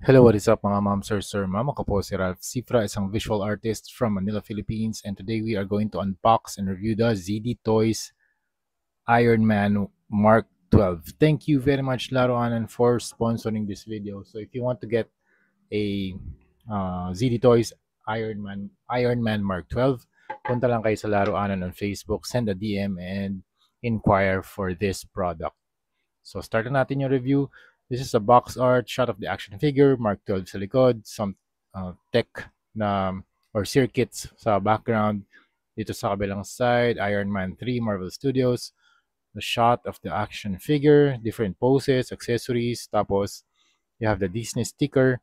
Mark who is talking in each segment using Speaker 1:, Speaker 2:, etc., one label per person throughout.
Speaker 1: Hello, what is up mga ma'am, sir, ma'am? Ako po si Ralph Cifra, isang visual artist from Manila, Philippines. And today we are going to unbox and review the ZD Toys Iron Man Mark 12. Thank you very much, Laruanan, for sponsoring this video. So if you want to get a ZD Toys Iron Man Mark 12, punta lang kayo sa Laruanan on Facebook, send a DM, and inquire for this product. So, start na natin yung review. This is a box art shot of the action figure, Mark 12 sa likod, some tech na or circuits sa background. Dito sa kabilang side, Iron Man 3, Marvel Studios. The shot of the action figure, different poses, accessories, tapos you have the Disney sticker.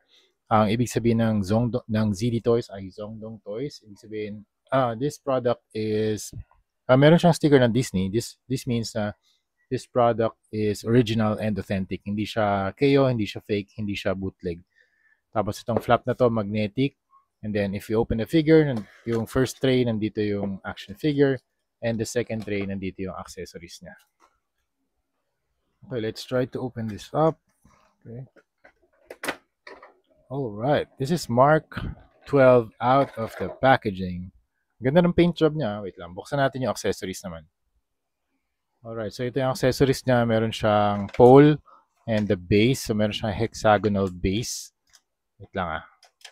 Speaker 1: Ang ibig sabihin ng ZD Toys ay Zongdong Toys. Ibig sabihin, this product is, meron siyang sticker ng Disney. This means na this product is original and authentic. Hindi siya KO, hindi siya fake, hindi siya bootleg. Tapos itong flap na to, magnetic. And then if you open the figure, yung first tray, nandito yung action figure. And the second tray, nandito yung accessories niya. Okay, let's try to open this up. Okay. All right, this is Mark 12 out of the packaging. Ganda ng paint job niya. Wait lang, buksan natin yung accessories naman. Alright, so ito yung accessories niya. Meron siyang pole and the base. So meron siyang hexagonal base. Wait lang ah.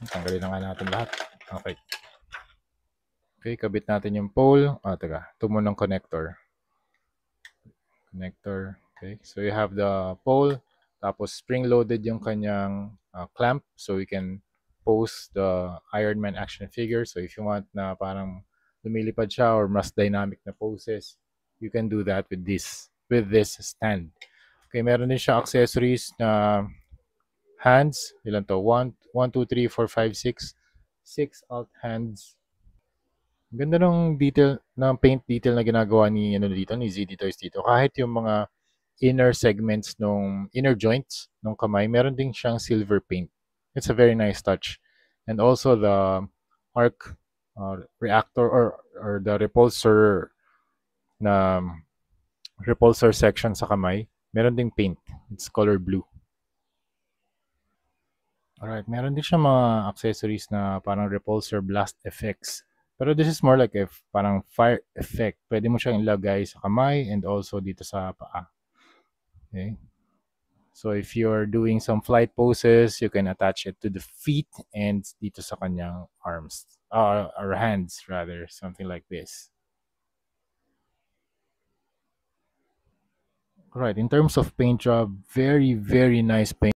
Speaker 1: Tanggalin na nga natin lahat. Okay. Okay, kabit natin yung pole. Taga. Tumunong connector. Connector. Okay, so you have the pole. Tapos spring-loaded yung kanyang clamp. So you can pose the Iron Man action figure. So if you want na parang lumilipad siya or mas dynamic na poses, you can do that with this stand. Okay, meron din siya accessories na hands. Ilan to? 1, 2, 3, 4, 5, 6. 6 alt hands. Ganda ng detail, ng paint detail na ginagawa ni ZD Toys dito. Kahit yung mga inner segments nung inner joints ng kamay, meron din siyang silver paint. It's a very nice touch. And also the arc reactor or the repulsor section sa kamay, meron ding paint. It's color blue. Alright, meron din siya mga accessories na parang repulsor blast effects. Pero this is more like a parang fire effect. Pwede mo siyang ilagay sa kamay and also dito sa paa. Okay. So if you're doing some flight poses, you can attach it to the feet and dito sa kanyang arms. Or hands rather, something like this. Alright, in terms of paint job, very, very nice paint.